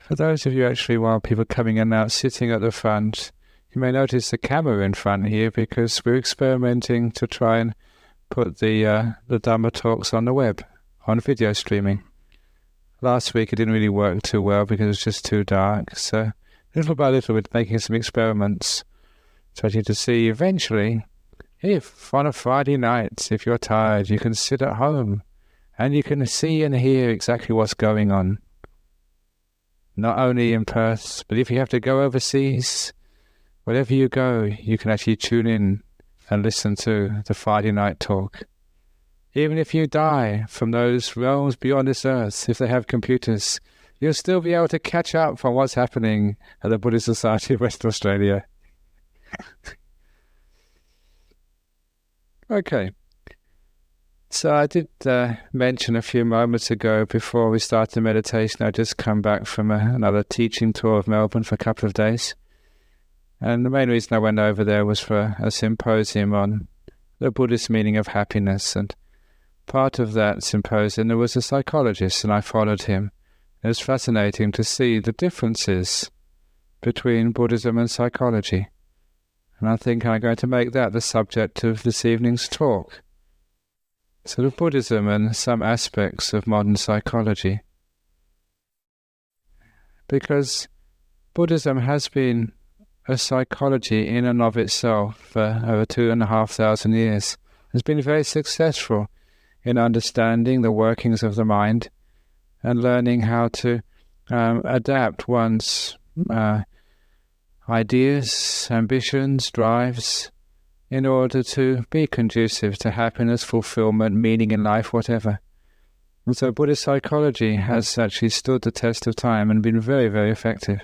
For those of you actually, while people coming in and out, sitting at the front, you may notice the camera in front here because we're experimenting to try and put the Dhamma talks on the web, on video streaming. Last week it didn't really work too well because it was just too dark, so little by little we're making some experiments, trying to see eventually if on a Friday night, if you're tired, you can sit at home and you can see and hear exactly what's going on. Not only in Perth, but if you have to go overseas, wherever you go, you can actually tune in and listen to the Friday night talk. Even if you die from those realms beyond this earth, if they have computers, you'll still be able to catch up on what's happening at the Buddhist Society of Western Australia. Okay. So I did mention a few moments ago before we started the meditation, I'd just come back from another teaching tour of Melbourne for a couple of days. And the main reason I went over there was for a symposium on the Buddhist meaning of happiness. And part of that symposium, there was a psychologist, and I followed him. It was fascinating to see the differences between Buddhism and psychology. And I think I'm going to make that the subject of this evening's talk. Sort of Buddhism and some aspects of modern psychology. Because Buddhism has been a psychology in and of itself for over 2,500 years. It's been very successful in understanding the workings of the mind and learning how to adapt one's ideas, ambitions, drives, in order to be conducive to happiness, fulfillment, meaning in life, whatever. And so Buddhist psychology has actually stood the test of time and been very, very effective.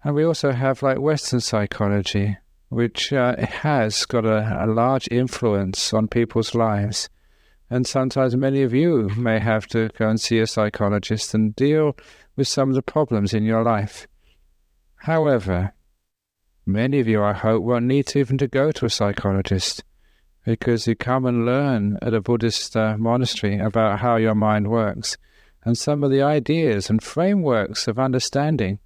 And we also have like Western psychology, which has got a large influence on people's lives. And sometimes many of you may have to go and see a psychologist and deal with some of the problems in your life. However, many of you, I hope, won't need even to go to a psychologist, because you come and learn at a Buddhist monastery about how your mind works and some of the ideas and frameworks of understanding.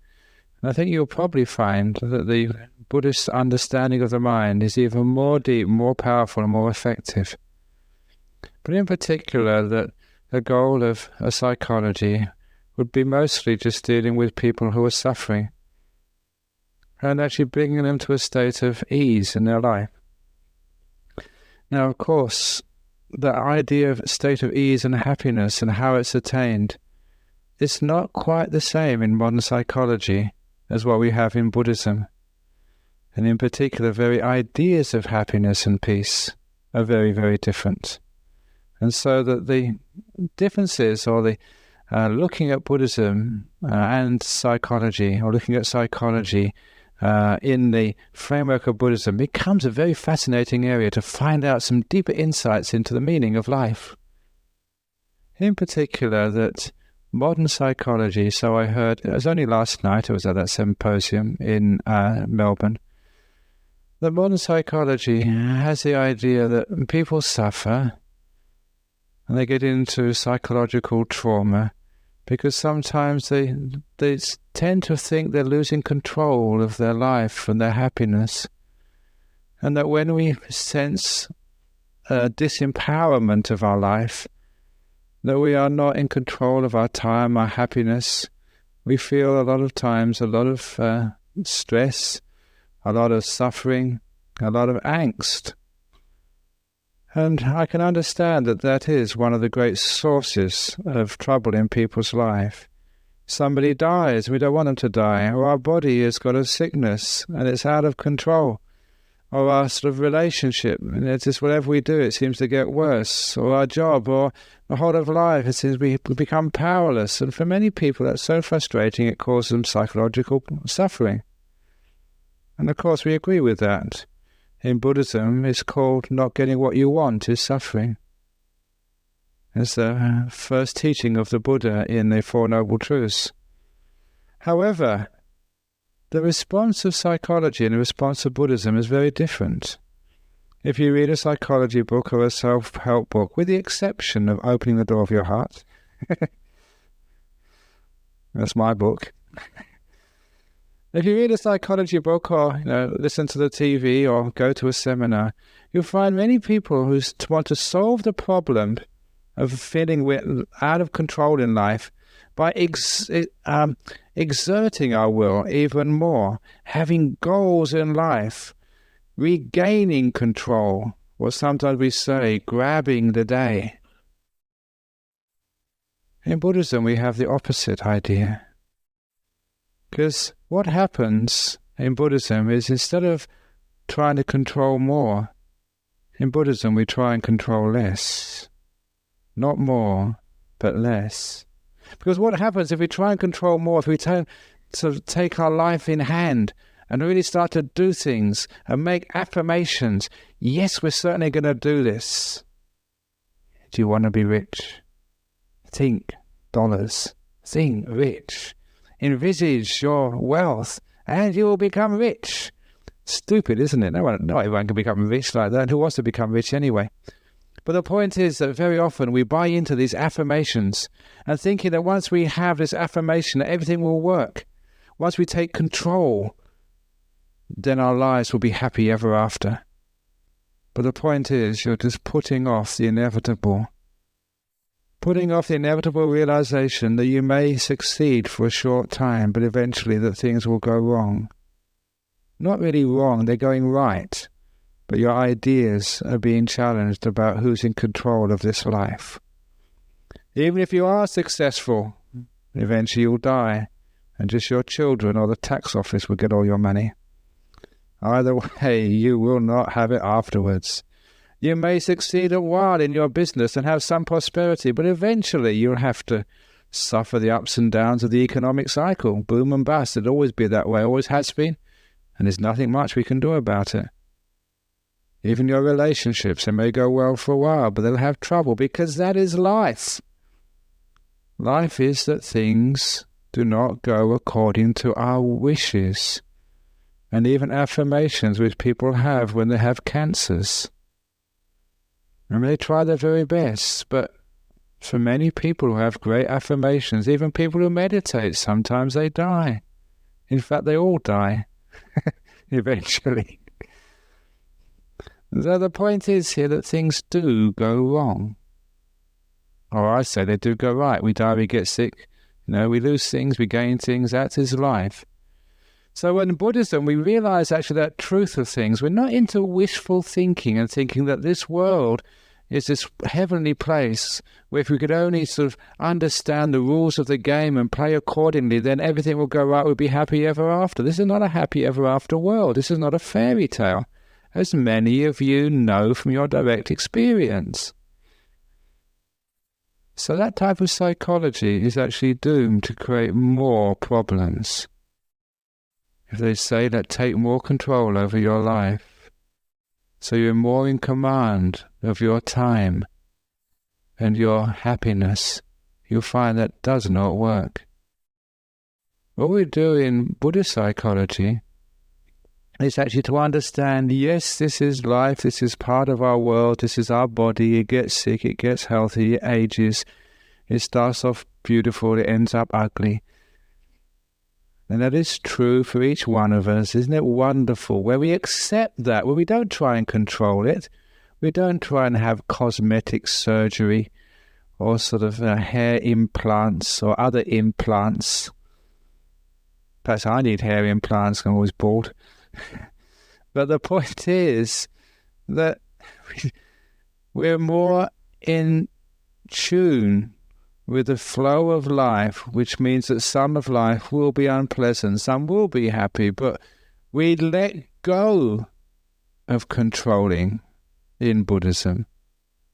And I think you'll probably find that the Buddhist understanding of the mind is even more deep, more powerful, and more effective. But in particular, that the goal of a psychology would be mostly just dealing with people who are suffering and actually bringing them to a state of ease in their life. Now, of course, the idea of state of ease and happiness and how it's attained is not quite the same in modern psychology as what we have in Buddhism. And in particular, very ideas of happiness and peace are very, very different. And so that the differences, or the looking at Buddhism and psychology, or looking at psychology in the framework of Buddhism, becomes a very fascinating area to find out some deeper insights into the meaning of life. In particular, that modern psychology, so I heard, it was only last night, I was at that symposium in Melbourne, that modern psychology has the idea that people suffer and they get into psychological trauma because sometimes they tend to think they're losing control of their life and their happiness. And that when we sense a disempowerment of our life, that we are not in control of our time, our happiness, we feel a lot of times a lot of stress, a lot of suffering, a lot of angst. And I can understand that that is one of the great sources of trouble in people's life. Somebody dies, we don't want them to die, or our body has got a sickness and it's out of control, or our sort of relationship, and it's just whatever we do, it seems to get worse, or our job, or the whole of life, it seems we become powerless. And for many people, that's so frustrating, it causes them psychological suffering. And of course, we agree with that. In Buddhism, it's called not getting what you want is suffering. It's the first teaching of the Buddha in the Four Noble Truths. However, the response of psychology and the response of Buddhism is very different. If you read a psychology book or a self-help book, with the exception of opening the door of your heart, That's my book. If you read a psychology book or listen to the TV or go to a seminar, you'll find many people who want to solve the problem of feeling out of control in life by exerting our will even more, having goals in life, regaining control, or sometimes we say grabbing the day. In Buddhism, we have the opposite idea. Because what happens in Buddhism is instead of trying to control more, in Buddhism we try and control less. Not more, but less. Because what happens if we try and control more, if we sort of take our life in hand and really start to do things and make affirmations, yes, we're certainly going to do this. Do you want to be rich? Think dollars. Think rich. Envisage your wealth and you will become rich. Stupid, isn't it? Not everyone can become rich like that. Who wants to become rich anyway? But the point is that very often we buy into these affirmations and thinking that once we have this affirmation that everything will work, once we take control, then our lives will be happy ever after. But the point is you're just putting off the inevitable. Putting off the inevitable realization that you may succeed for a short time, but eventually that things will go wrong. Not really wrong, they're going right. But your ideas are being challenged about who's in control of this life. Even if you are successful, eventually you'll die, and just your children or the tax office will get all your money. Either way, you will not have it afterwards. You may succeed a while in your business and have some prosperity, but eventually you'll have to suffer the ups and downs of the economic cycle. Boom and bust. It'll always be that way, always has been, and there's nothing much we can do about it. Even your relationships, they may go well for a while, but they'll have trouble because that is life. Life is that things do not go according to our wishes, and even affirmations which people have when they have cancers. And they try their very best, but for many people who have great affirmations, even people who meditate, sometimes they die. In fact, they all die, eventually. So the point is here that things do go wrong. Or I say they do go right. We die, we get sick, we lose things, we gain things, that is life. So in Buddhism, we realize actually that truth of things. We're not into wishful thinking and thinking that this world is this heavenly place where if we could only sort of understand the rules of the game and play accordingly, then everything will go right, we'll be happy ever after. This is not a happy ever after world. This is not a fairy tale, as many of you know from your direct experience. So that type of psychology is actually doomed to create more problems. If they say that take more control over your life, so you're more in command of your time and your happiness, you'll find that does not work. What we do in Buddhist psychology is actually to understand, yes, this is life, this is part of our world, this is our body, it gets sick, it gets healthy, it ages, it starts off beautiful, it ends up ugly. And that is true for each one of us. Isn't it wonderful? Where we accept that, where we don't try and control it, we don't try and have cosmetic surgery or sort of hair implants or other implants. Perhaps I need hair implants, I'm always bald. But the point is that we're more in tune with the flow of life, which means that some of life will be unpleasant, some will be happy, but we let go of controlling in Buddhism.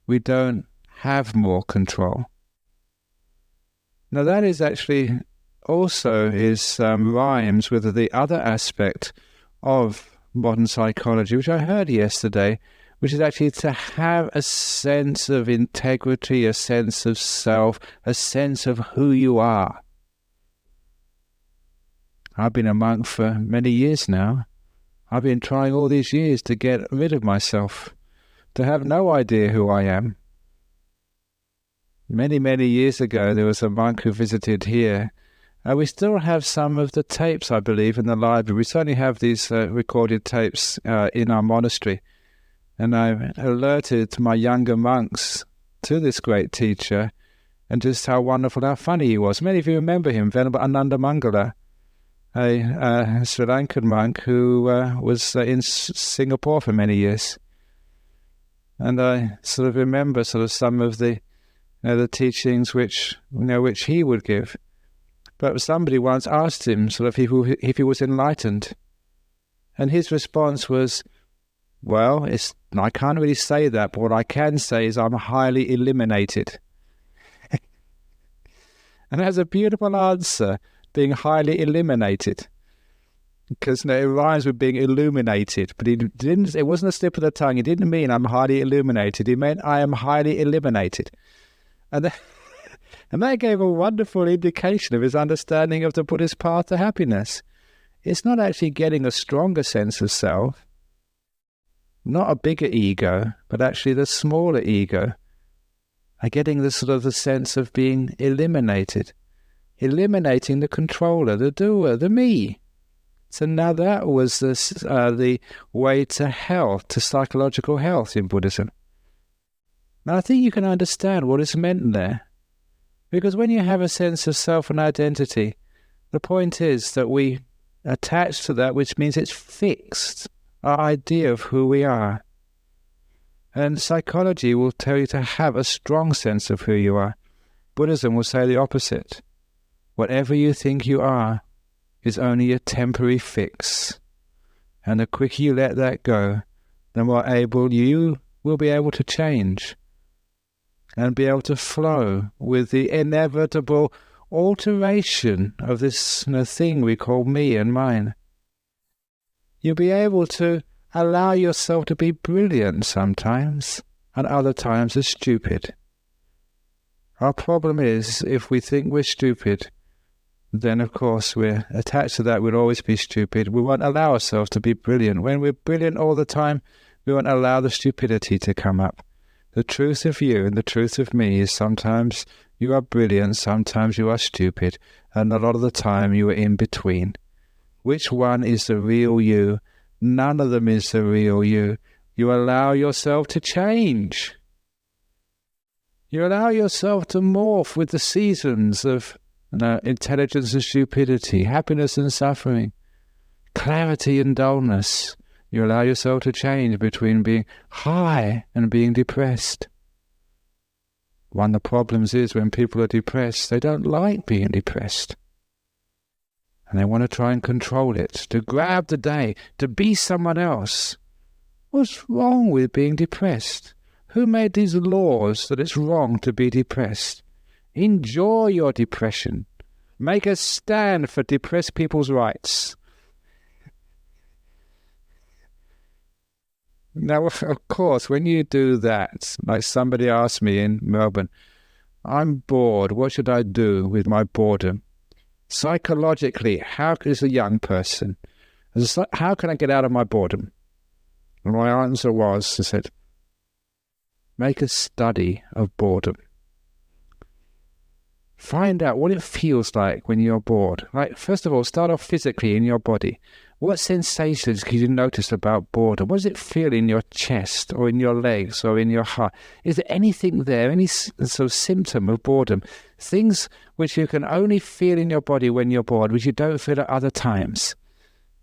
We don't have more control. Now that is actually also rhymes with the other aspect of modern psychology, which I heard yesterday, which is actually to have a sense of integrity, a sense of self, a sense of who you are. I've been a monk for many years now. I've been trying all these years to get rid of myself, to have no idea who I am. Many, many years ago, there was a monk who visited here, We still have some of the tapes, I believe, in the library. We certainly have these recorded tapes in our monastery. And I alerted my younger monks to this great teacher and just how wonderful, how funny he was. Many of you remember him, Venerable Ananda Mangala, a Sri Lankan monk who was in Singapore for many years. And I sort of remember some of the the teachings which he would give. But somebody once asked him if he was enlightened, and his response was, "Well, I can't really say that, but what I can say is I'm highly illuminated." And that's a beautiful answer, being highly illuminated, because it rhymes with being illuminated. But it wasn't a slip of the tongue. He didn't mean I'm highly illuminated. He meant I am highly eliminated. And that gave a wonderful indication of his understanding of the Buddhist path to happiness. It's not actually getting a stronger sense of self, not a bigger ego, but actually the smaller ego, are getting the sense of being eliminated, eliminating the controller, the doer, the me. So now that was the way to health, to psychological health in Buddhism. Now I think you can understand what is meant there. Because when you have a sense of self and identity, the point is that we attach to that, which means it's fixed, our idea of who we are. And psychology will tell you to have a strong sense of who you are. Buddhism will say the opposite. Whatever you think you are is only a temporary fix. And the quicker you let that go, the more able you will be able to change and be able to flow with the inevitable alteration of this thing we call me and mine. You'll be able to allow yourself to be brilliant sometimes, and other times as stupid. Our problem is, if we think we're stupid, then of course we're attached to that. We'll always be stupid. We won't allow ourselves to be brilliant. When we're brilliant all the time, we won't allow the stupidity to come up. The truth of you and the truth of me is sometimes you are brilliant, sometimes you are stupid, and a lot of the time you are in between. Which one is the real you? None of them is the real you. You allow yourself to change. You allow yourself to morph with the seasons of intelligence and stupidity, happiness and suffering, clarity and dullness. You allow yourself to change between being high and being depressed. One of the problems is when people are depressed, they don't like being depressed. And they want to try and control it, to grab the day, to be someone else. What's wrong with being depressed? Who made these laws that it's wrong to be depressed? Enjoy your depression. Make a stand for depressed people's rights. Now, of course, when you do that, like somebody asked me in Melbourne, I'm bored, what should I do with my boredom? Psychologically, how is a young person, how can I get out of my boredom? And my answer was, I said, make a study of boredom. Find out what it feels like when you're bored. Like, first of all, start off physically in your body. What sensations can you notice about boredom? What does it feel in your chest or in your legs or in your heart? Is there anything there, any sort of symptom of boredom? Things which you can only feel in your body when you're bored, which you don't feel at other times.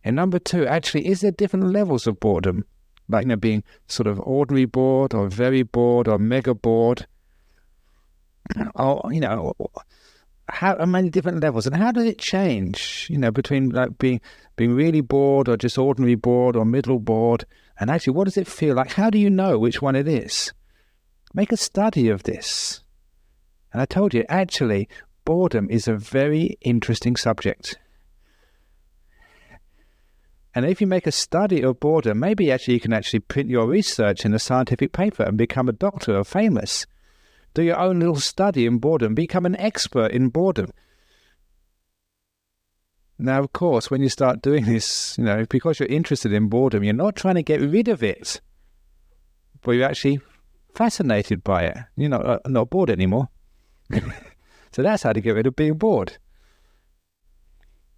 And number two, actually, is there different levels of boredom? Like, being sort of ordinary bored or very bored or mega bored. Or, how many different levels, and how does it change, between like being really bored or just ordinary bored or middle bored, and actually what does it feel like? How do you know which one it is? Make a study of this. And I told you, actually, boredom is a very interesting subject. And if you make a study of boredom, maybe actually you can actually print your research in a scientific paper and become a doctor or famous. Do your own little study in boredom. Become an expert in boredom. Now, of course, when you start doing this, because you're interested in boredom, you're not trying to get rid of it, but you're actually fascinated by it. You're not bored anymore. So that's how to get rid of being bored.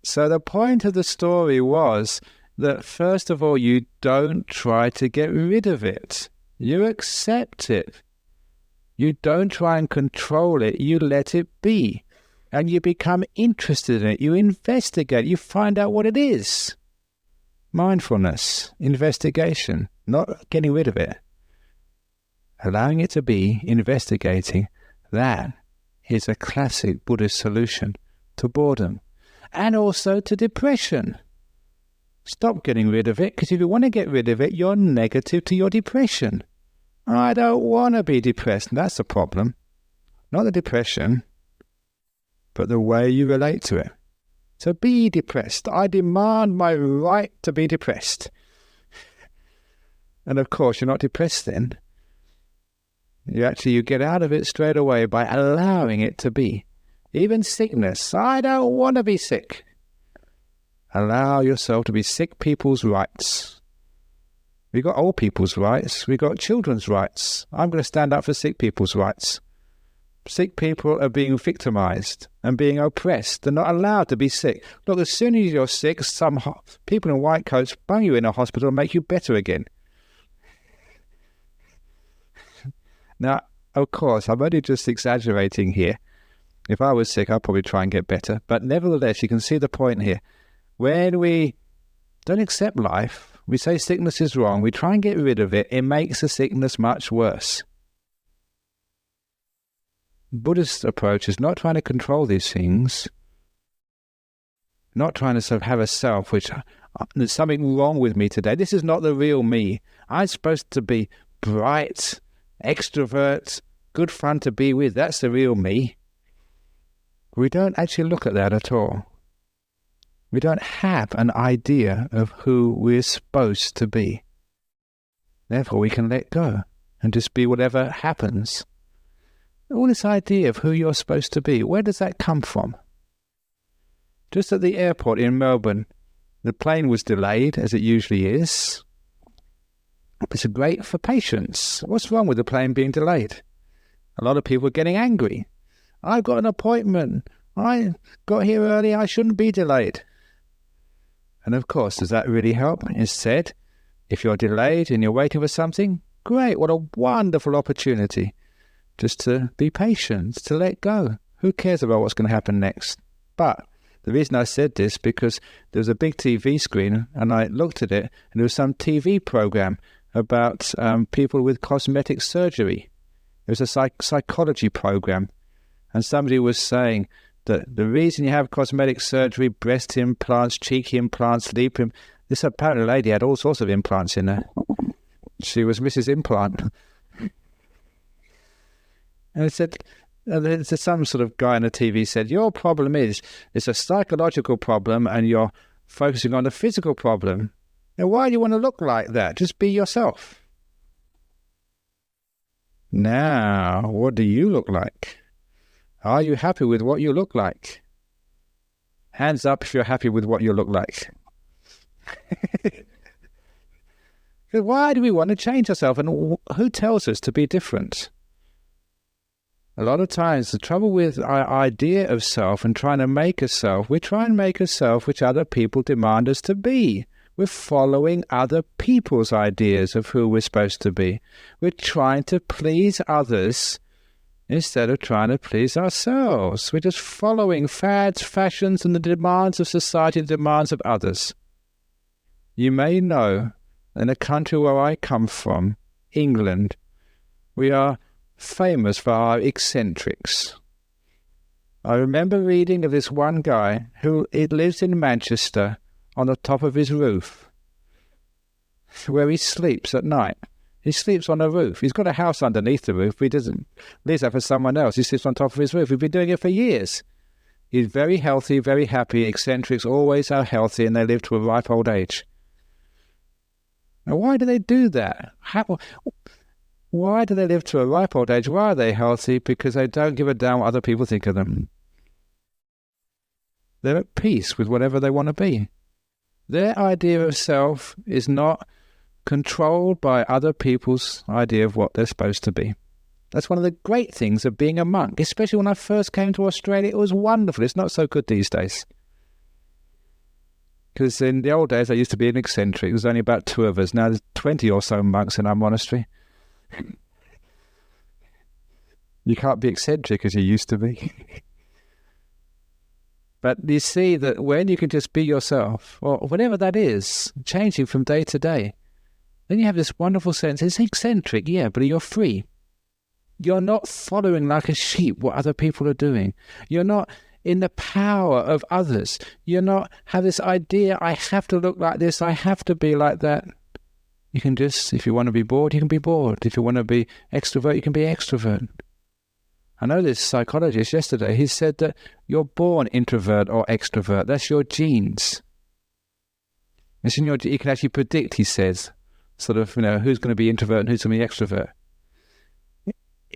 So the point of the story was that, first of all, you don't try to get rid of it. You accept it. You don't try and control it. You let it be. And you become interested in it. You investigate. You find out what it is. Mindfulness, investigation, not getting rid of it. Allowing it to be, investigating, that is a classic Buddhist solution to boredom and also to depression. Stop getting rid of it, because if you want to get rid of it, you're negative to your depression. I don't want to be depressed. That's the problem. Not the depression, but the way you relate to it. To be depressed. I demand my right to be depressed. And of course, you're not depressed then. You get out of it straight away by allowing it to be. Even sickness. I don't want to be sick. Allow yourself to be sick people's rights. We've got old people's rights. We've got children's rights. I'm going to stand up for sick people's rights. Sick people are being victimized and being oppressed. They're not allowed to be sick. Look, as soon as you're sick, some people in white coats bung you in a hospital and make you better again. Now, of course, I'm only just exaggerating here. If I was sick, I'd probably try and get better. But nevertheless, you can see the point here. When we don't accept life, we say sickness is wrong, we try and get rid of it, it makes the sickness much worse. Buddhist approach is not trying to control these things, not trying to sort of have a self which, there's something wrong with me today. This is not the real me. I'm supposed to be bright, extrovert, good fun to be with. That's the real me. We don't actually look at that at all. We don't have an idea of who we're supposed to be. Therefore, we can let go and just be whatever happens. All this idea of who you're supposed to be, where does that come from? Just at the airport in Melbourne, the plane was delayed, as it usually is. It's great for patience. What's wrong with the plane being delayed? A lot of people are getting angry. I've got an appointment. I got here early. I shouldn't be delayed. And of course, does that really help? Instead, if you're delayed and you're waiting for something, great, what a wonderful opportunity. Just to be patient, to let go. Who cares about what's going to happen next? But the reason I said this, because there was a big TV screen and I looked at it and there was some TV program about people with cosmetic surgery. It was a psychology program. And somebody was saying that the reason you have cosmetic surgery, breast implants, cheek implants, lip implants, this apparently lady had all sorts of implants in her. She was Mrs. Implant. And it said, some sort of guy on the TV said, your problem is, it's a psychological problem and you're focusing on the physical problem. Now, why do you want to look like that? Just be yourself. Now, what do you look like? Are you happy with what you look like? Hands up if you're happy with what you look like. Why do we want to change ourselves? And who tells us to be different? A lot of times, the trouble with our idea of self and trying to make a self, we try and make a self which other people demand us to be. We're following other people's ideas of who we're supposed to be. We're trying to please others instead of trying to please ourselves. We're just following fads, fashions, and the demands of society, the demands of others. You may know, in a country where I come from, England, we are famous for our eccentrics. I remember reading of this one guy who lives in Manchester on the top of his roof, where he sleeps at night. He sleeps on a roof. He's got a house underneath the roof. He doesn't live there for someone else. He sleeps on top of his roof. He's been doing it for years. He's very healthy, very happy. Eccentrics always are healthy and they live to a ripe old age. Now, why do they do that? Why do they live to a ripe old age? Why are they healthy? Because they don't give a damn what other people think of them. They're at peace with whatever they want to be. Their idea of self is not controlled by other people's idea of what they're supposed to be. That's one of the great things of being a monk. Especially when I first came to Australia, it was wonderful. It's not so good these days. Because in the old days, I used to be an eccentric. There was only about 2 of us. Now there's 20 or so monks in our monastery. You can't be eccentric as you used to be. But you see that when you can just be yourself, or whatever that is, changing from day to day, then you have this wonderful sense. It's eccentric, yeah, but you're free. You're not following like a sheep what other people are doing. You're not in the power of others. You're not have this idea, I have to look like this, I have to be like that. You can just, if you want to be bored, you can be bored. If you want to be extrovert, you can be extrovert. I know this psychologist yesterday, he said that you're born introvert or extrovert. That's your genes. It's in your, you can actually predict, he says, sort of, who's going to be introvert and who's going to be extrovert.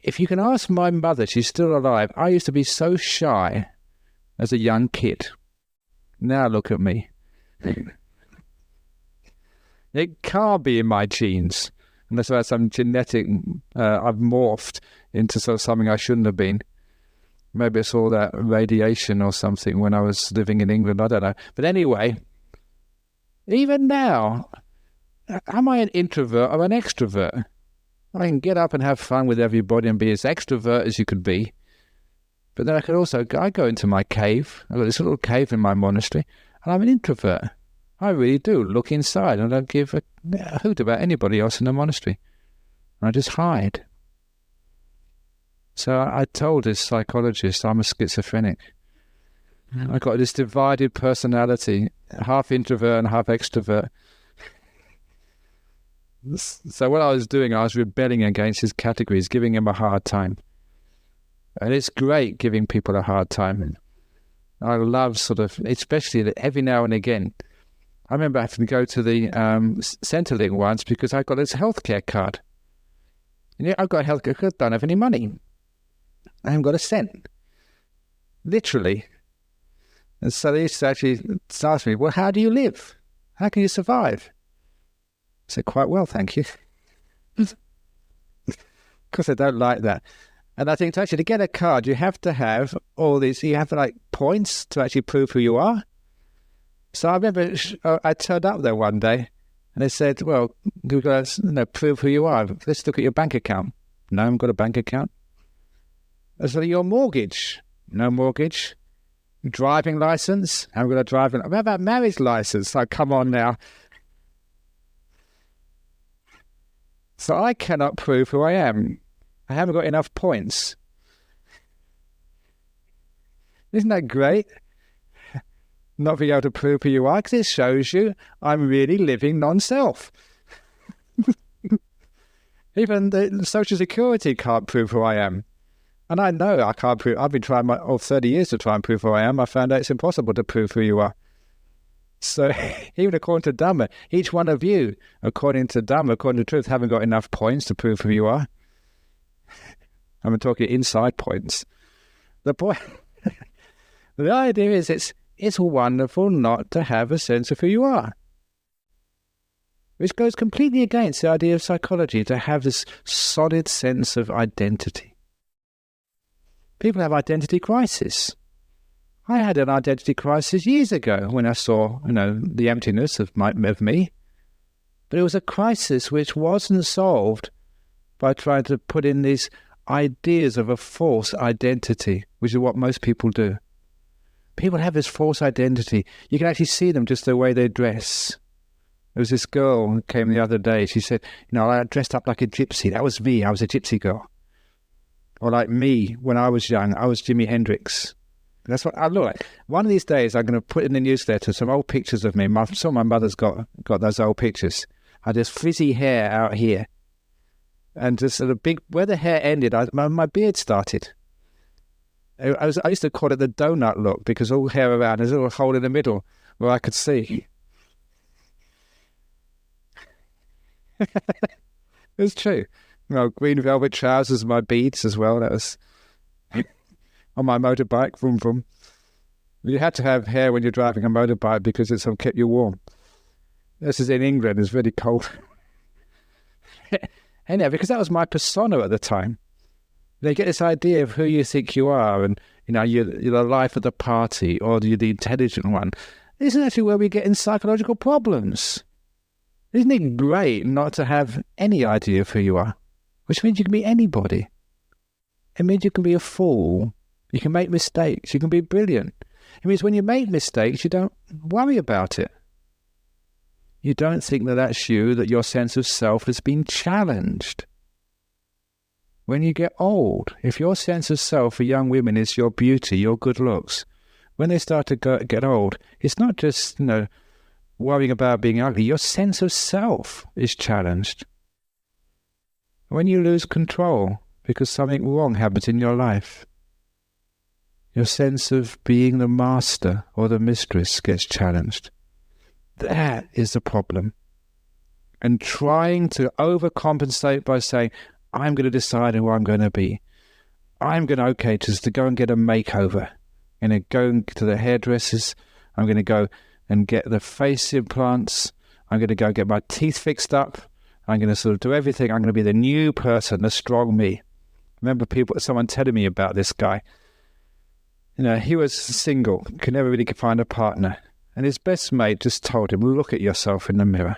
If you can ask my mother, she's still alive, I used to be so shy as a young kid. Now look at me. It can't be in my genes. Unless I had some genetic, I've morphed into sort of something I shouldn't have been. Maybe it's all that radiation or something when I was living in England, I don't know. But anyway, even now, am I an introvert or an extrovert? I can get up and have fun with everybody and be as extrovert as you could be. But then I could also, I go into my cave. I've got this little cave in my monastery, and I'm an introvert. I really do look inside, and I don't give a hoot about anybody else in the monastery. And I just hide. So I told this psychologist I'm a schizophrenic. I got this divided personality, half introvert and half extrovert. So what I was doing, I was rebelling against his categories, giving him a hard time. And it's great giving people a hard time. I love sort of, especially every now and again. I remember having to go to the Centrelink once because I got this healthcare card. And I've got a healthcare card, don't have any money. I haven't got a cent. Literally. And so they used to actually ask me, well, how do you live? How can you survive? I said, quite well, thank you. Because I don't like that. And I think to actually get a card, you have to have all these, you have like points to actually prove who you are. So I remember I turned up there one day and they said, well, we've got to prove who you are. Let's look at your bank account. No, I haven't got a bank account. I said, your mortgage? No mortgage. Driving license? I haven't got a driving license. What about marriage license? Like, come on now. So I cannot prove who I am. I haven't got enough points. Isn't that great? Not being able to prove who you are, because it shows you I'm really living non-self. Even the Social Security can't prove who I am. And I know I can't prove. I've been trying 30 years to try and prove who I am. I found out it's impossible to prove who you are. So even according to Dhamma, each one of you, according to Dhamma, according to truth, haven't got enough points to prove who you are. I'm talking inside points. The point, the idea is it's wonderful not to have a sense of who you are. Which goes completely against the idea of psychology, to have this solid sense of identity. People have identity crisis. I had an identity crisis years ago when I saw, the emptiness of me. But it was a crisis which wasn't solved by trying to put in these ideas of a false identity, which is what most people do. People have this false identity. You can actually see them just the way they dress. There was this girl who came the other day. She said, I dressed up like a gypsy. That was me. I was a gypsy girl. Or like me, when I was young, I was Jimi Hendrix. That's what I look like. One of these days, I'm going to put in the newsletter some old pictures of me. Some of my mother's got those old pictures. I had this frizzy hair out here. And just sort of big, where the hair ended, my beard started. I used to call it the donut look, because all hair around, there's a little hole in the middle where I could see. It's true. Green velvet trousers, my beads as well. That was on my motorbike, vroom vroom. You had to have hair when you're driving a motorbike because it sort of kept you warm. This is in England, it's really cold. Anyhow, because that was my persona at the time. They get this idea of who you think you are, and you're the life of the party, or you're the intelligent one. This is actually where we get in psychological problems. Isn't it great not to have any idea of who you are? Which means you can be anybody. It means you can be a fool. You can make mistakes. You can be brilliant. It means when you make mistakes, you don't worry about it. You don't think that that's you, that your sense of self has been challenged. When you get old, if your sense of self for young women is your beauty, your good looks, when they start to get old, it's not just, worrying about being ugly. Your sense of self is challenged. When you lose control because something wrong happens in your life, your sense of being the master or the mistress gets challenged. That is the problem. And trying to overcompensate by saying, I'm going to decide who I'm going to be. I'm going to, just to go and get a makeover. I'm going to go to the hairdressers. I'm going to go and get the face implants. I'm going to go get my teeth fixed up. I'm going to sort of do everything. I'm going to be the new person, the strong me. I remember someone telling me about this guy. He was single, could never really find a partner. And his best mate just told him, look at yourself in the mirror.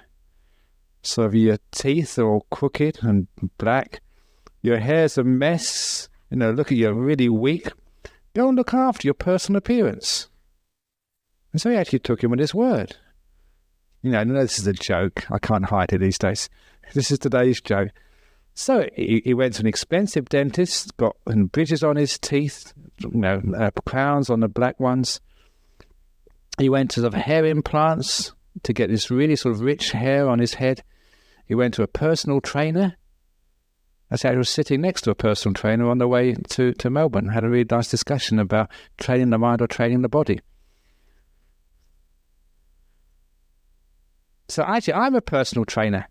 So if your teeth are all crooked and black, your hair's a mess, look at you really weak, go and look after your personal appearance. And so he actually took him at his word. No, this is a joke. I can't hide it these days. This is today's joke. So he went to an expensive dentist, got bridges on his teeth, crowns on the black ones. He went to the hair implants to get this really sort of rich hair on his head. He went to a personal trainer. I was sitting next to a personal trainer on the way to Melbourne. Had a really nice discussion about training the mind or training the body. So actually, I'm a personal trainer.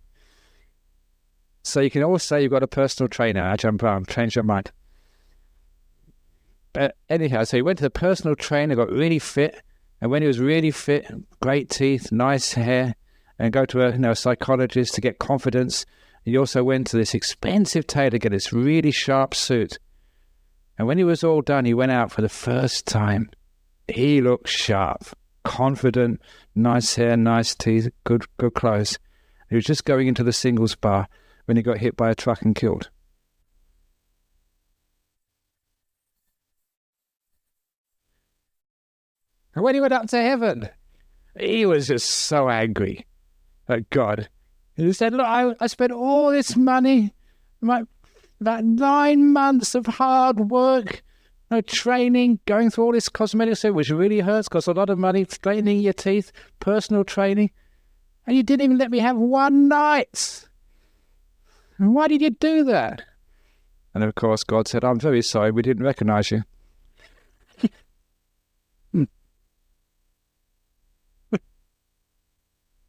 So you can always say you've got a personal trainer, Ajahn Brahm, change your mind. But anyhow, so he went to the personal trainer, got really fit, and when he was really fit, great teeth, nice hair, and go to a psychologist to get confidence. He also went to this expensive tailor to get this really sharp suit. And when he was all done, he went out for the first time. He looked sharp, confident, nice hair, nice teeth, good clothes. He was just going into the singles bar when he got hit by a truck and killed. And when he went up to heaven, he was just so angry at God. He said, look, I spent all this money, that 9 months of hard work, training, going through all this cosmetic stuff, which really hurts, costs a lot of money, straightening your teeth, personal training, and you didn't even let me have one night. And why did you do that? And of course, God said, I'm very sorry, we didn't recognize you.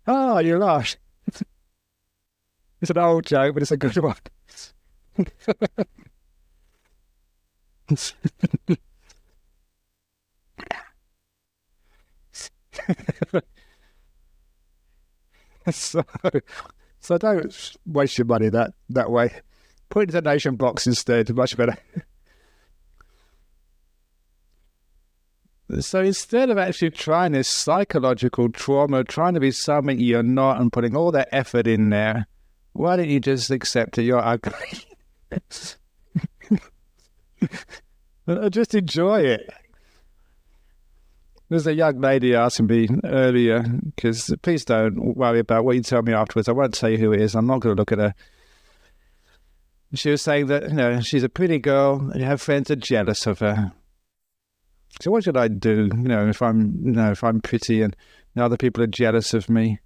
Oh, you laughed. It's an old joke, but it's a good one. So don't waste your money that way. Put it in the donation box instead, much better. So instead of actually trying this psychological trauma, trying to be something you're not and putting all that effort in there, why don't you just accept that you're ugly? Just enjoy it. There's a young lady asking me earlier, because please don't worry about what you tell me afterwards. I won't tell you who it is. I'm not going to look at her. She was saying that, she's a pretty girl and her friends are jealous of her. So what should I do, if I'm pretty and other people are jealous of me?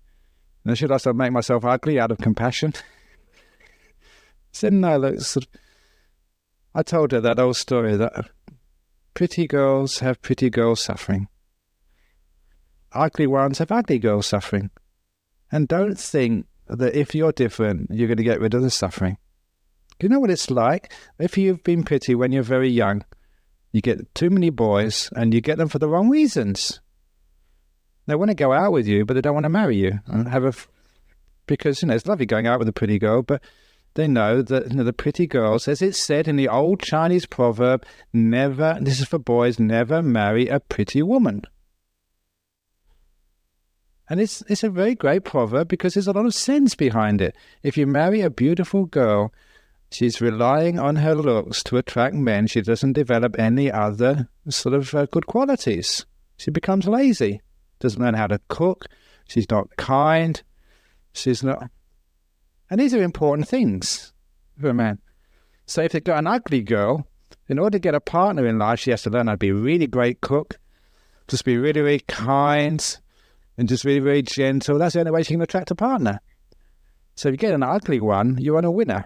And should I start make myself ugly out of compassion? I said, no, look, I told her that old story that pretty girls have pretty girls suffering. Ugly ones have ugly girls suffering. And don't think that if you're different, you're going to get rid of the suffering. You know what it's like? If you've been pretty when you're very young, you get too many boys and you get them for the wrong reasons. They want to go out with you, but they don't want to marry you and because it's lovely going out with a pretty girl, but they know that the pretty girls, as it's said in the old Chinese proverb, this is for boys, never marry a pretty woman. And it's a very great proverb because there's a lot of sense behind it. If you marry a beautiful girl, she's relying on her looks to attract men. She doesn't develop any other sort of good qualities. She becomes lazy, doesn't learn how to cook. She's not kind. She's not... And these are important things for a man. So if they've got an ugly girl, in order to get a partner in life, she has to learn how to be a really great cook, just be really, really kind, and just really, very gentle. That's the only way she can attract a partner. So if you get an ugly one, you're on a winner.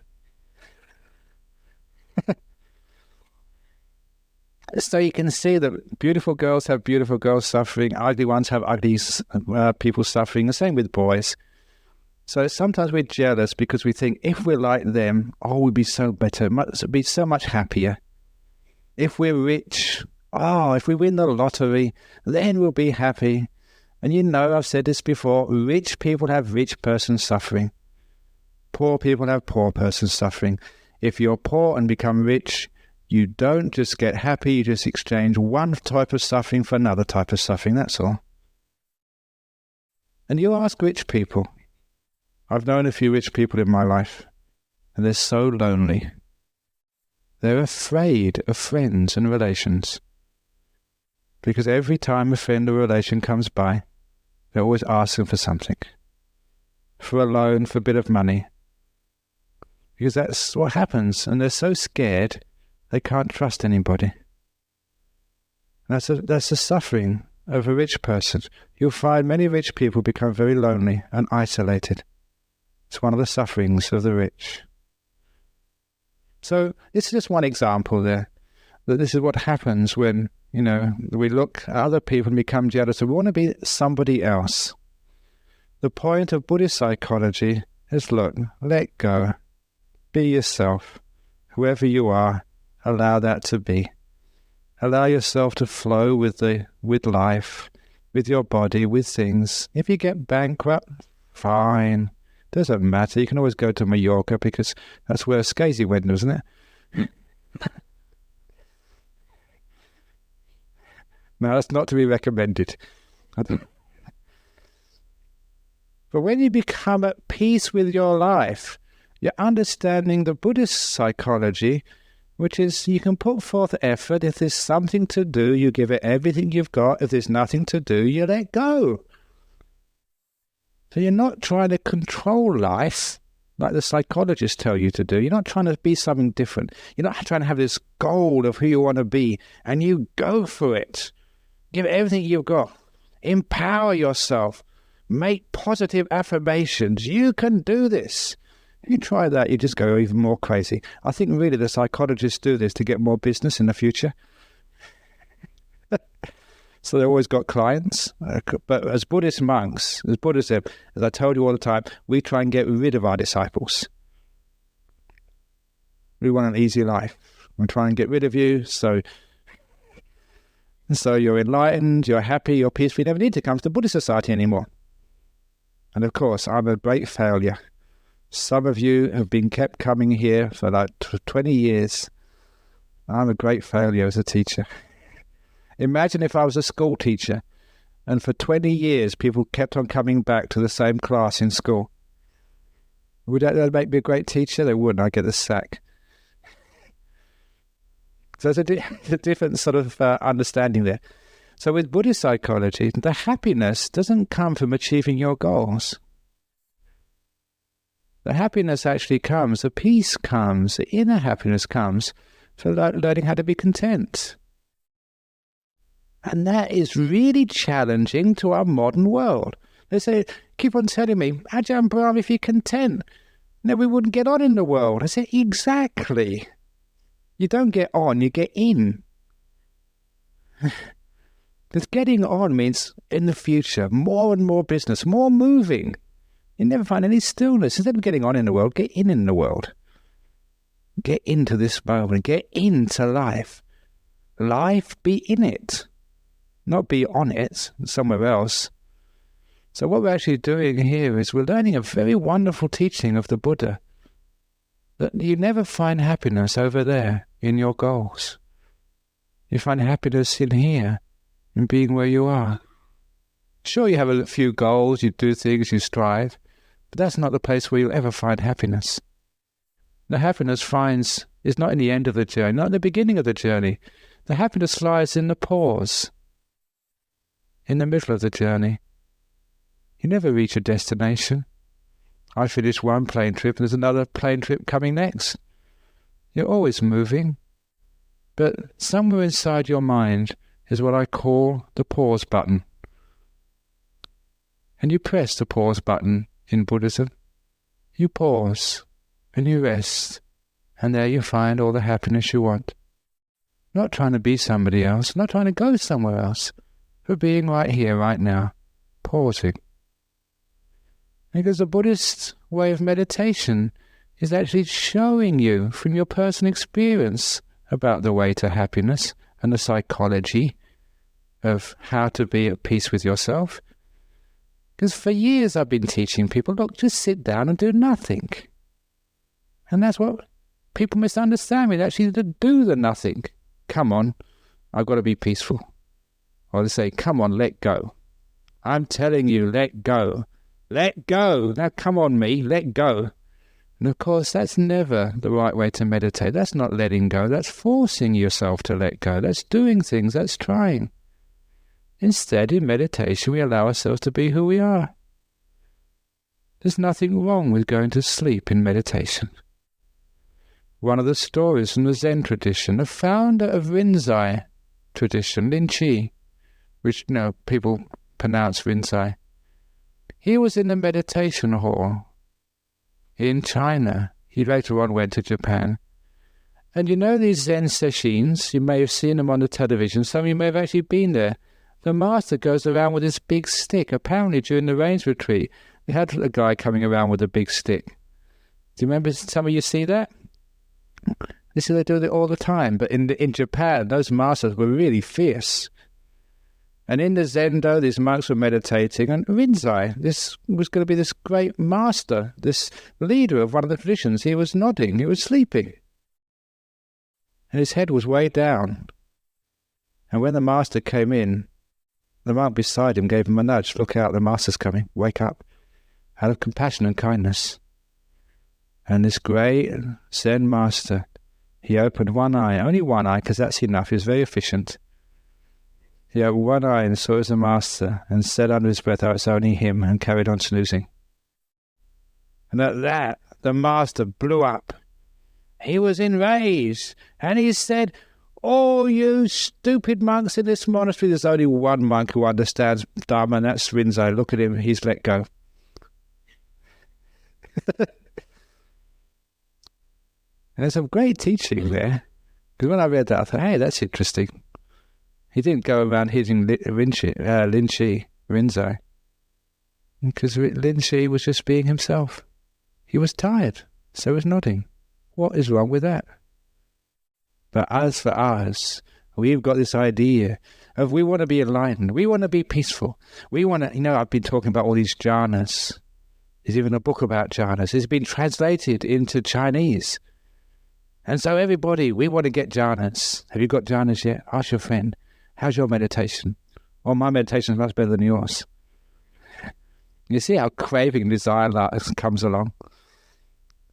So you can see that beautiful girls have beautiful girls suffering, ugly ones have ugly people suffering, the same with boys. So sometimes we're jealous because we think if we're like them, we'd be so better, we'd be so much happier. If we're rich, if we win the lottery, then we'll be happy. And you know, I've said this before, rich people have rich person suffering. Poor people have poor person suffering. If you're poor and become rich, you don't just get happy, you just exchange one type of suffering for another type of suffering, that's all. And you ask rich people. I've known a few rich people in my life, and they're so lonely. They're afraid of friends and relations. Because every time a friend or relation comes by, they're always asking for something. For a loan, for a bit of money. Because that's what happens, and they're so scared they can't trust anybody. That's the suffering of a rich person. You'll find many rich people become very lonely and isolated. It's one of the sufferings of the rich. So this is just one example there, that this is what happens when, we look at other people and become jealous. We want to be somebody else. The point of Buddhist psychology is, look, let go. Be yourself. Whoever you are, allow that to be. Allow yourself to flow with life, with your body, with things. If you get bankrupt, fine. Doesn't matter. You can always go to Mallorca because that's where Skazy went, isn't it? No, that's not to be recommended. But when you become at peace with your life, you're understanding the Buddhist psychology, which is you can put forth effort. If there's something to do, you give it everything you've got. If there's nothing to do, you let go. So you're not trying to control life like the psychologists tell you to do. You're not trying to be something different. You're not trying to have this goal of who you want to be, and you go for it. Give everything you've got. Empower yourself. Make positive affirmations. You can do this. If you try that, you just go even more crazy. I think really the psychologists do this to get more business in the future. So they've always got clients. But as Buddhist monks, as Buddha said, as I told you all the time, we try and get rid of our disciples. We want an easy life. We try and get rid of you, so you're enlightened, you're happy, you're peaceful. You never need to come to the Buddhist society anymore. And of course, I'm a great failure. Some of you have been kept coming here for like 20 years. I'm a great failure as a teacher. Imagine if I was a school teacher and for 20 years people kept on coming back to the same class in school. Would that make me a great teacher? They wouldn't. I'd get the sack. So there's a different sort of understanding there. So with Buddhist psychology, the happiness doesn't come from achieving your goals. The happiness actually comes, the peace comes, the inner happiness comes from learning how to be content. And that is really challenging to our modern world. They say, keep on telling me, Ajahn Brahm, if you're content, then we wouldn't get on in the world. I say, exactly. You don't get on, you get in. Because getting on means in the future, more and more business, more moving. You never find any stillness. Instead of getting on in the world, get in the world. Get into this moment, get into life. Life, be in it. Not be on it, somewhere else. So what we're actually doing here is we're learning a very wonderful teaching of the Buddha. That you never find happiness over there in your goals. You find happiness in here, in being where you are. Sure, you have a few goals, you do things, you strive, but that's not the place where you'll ever find happiness. The happiness is not in the end of the journey, not in the beginning of the journey. The happiness lies in the pause, in the middle of the journey. You never reach a destination. I finish one plane trip and there's another plane trip coming next. You're always moving. But somewhere inside your mind is what I call the pause button. And you press the pause button in Buddhism. You pause and you rest. And there you find all the happiness you want. Not trying to be somebody else, not trying to go somewhere else, but being right here, right now, pausing. Because the Buddhist way of meditation is actually showing you from your personal experience about the way to happiness and the psychology of how to be at peace with yourself. Because for years I've been teaching people, look, just sit down and do nothing. And that's what people misunderstand me, actually to do the nothing. Come on, I've got to be peaceful. Or they say, come on, let go. I'm telling you, let go. Let go. Now come on me, let go. And of course, that's never the right way to meditate. That's not letting go. That's forcing yourself to let go. That's doing things. That's trying. Instead, in meditation, we allow ourselves to be who we are. There's nothing wrong with going to sleep in meditation. One of the stories from the Zen tradition, the founder of Rinzai tradition, Lin Chi, which people pronounce Rinzai, he was in the meditation hall in China. He later on went to Japan. And these Zen sessions, you may have seen them on the television, some of you may have actually been there. The master goes around with this big stick. Apparently during the rains retreat, they had a guy coming around with a big stick. Do you remember, some of you see that? This is, they do it all the time. But in Japan, those masters were really fierce. And in the Zendo, these monks were meditating, and Rinzai, this was going to be this great master, this leader of one of the traditions. He was nodding, he was sleeping. And his head was way down. And when the master came in, the monk beside him gave him a nudge. Look out, the master's coming, wake up. Out of compassion and kindness. And this great Zen master, he opened one eye, only one eye, because that's enough, he was very efficient. He opened one eye and saw it was the master, and said under his breath, oh, it's only him, and carried on snoozing. And at that, the master blew up. He was enraged, and he said, oh, you stupid monks in this monastery, there's only one monk who understands Dharma, and that's Rinzai. Look at him, he's let go. And there's some great teaching there. Because when I read that, I thought, hey, that's interesting. He didn't go around hitting Rinzai. Because Rinzai was just being himself. He was tired, so he was nodding. What is wrong with that? But as for us, we've got this idea of we want to be enlightened. We want to be peaceful. We want to, I've been talking about all these jhanas. There's even a book about jhanas. It's been translated into Chinese. And so everybody, we want to get jhanas. Have you got jhanas yet? Ask your friend, how's your meditation? Well, my meditation is much better than yours. You see how craving desire comes along?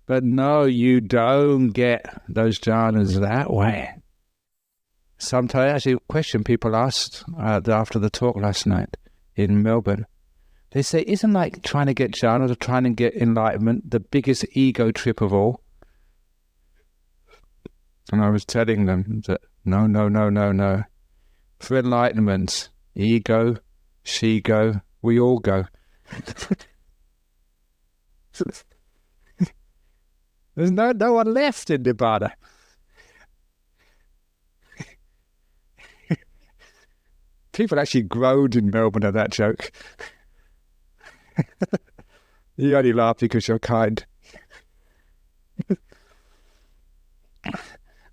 But no, you don't get those jhanas that way. Sometimes, actually, a question people asked after the talk last night in Melbourne, they say, isn't like trying to get jhanas or trying to get enlightenment the biggest ego trip of all? And I was telling them that no. For enlightenment, ego, she-go, we all go. There's no one left in Nibbana. People actually groaned in Melbourne at that joke. You only laugh because you're kind.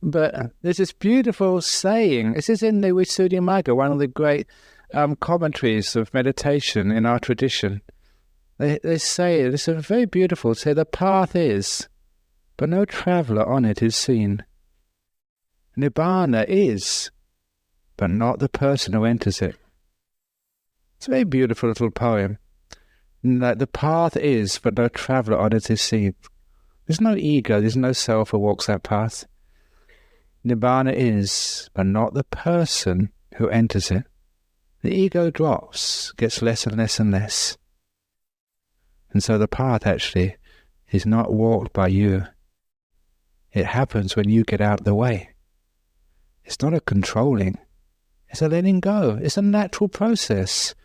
But there's this beautiful saying. This is in the Visuddhimagga, one of the great commentaries of meditation in our tradition. They say, this is very beautiful, say the path is, but no traveller on it is seen. Nibbana is, but not the person who enters it. It's a very beautiful little poem. That the path is, but no traveller on it is seen. There's no ego, there's no self who walks that path. Nibbana is, but not the person who enters it. The ego drops, gets less and less and less. And so the path actually is not walked by you. It happens when you get out of the way. It's not a controlling. It's a letting go. It's a natural process,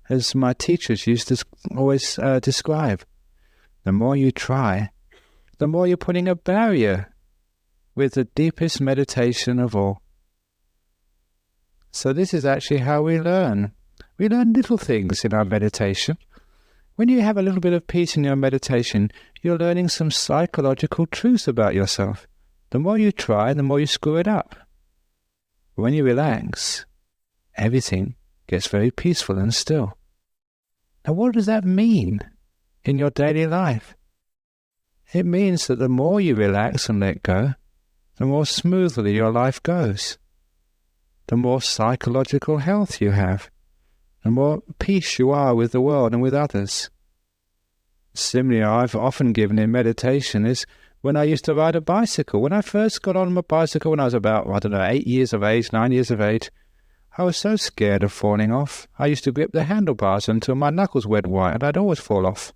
as my teachers used to always describe. The more you try, the more you're putting a barrier with the deepest meditation of all. So this is actually how we learn. We learn little things in our meditation. When you have a little bit of peace in your meditation, you're learning some psychological truths about yourself. The more you try, the more you screw it up. When you relax, everything gets very peaceful and still. Now what does that mean in your daily life? It means that the more you relax and let go, the more smoothly your life goes. The more psychological health you have, the more peace you are with the world and with others. Similarly, I've often given in meditation is when I used to ride a bicycle. When I first got on my bicycle when I was about, 8 years of age, 9 years of age, I was so scared of falling off. I used to grip the handlebars until my knuckles went white and I'd always fall off.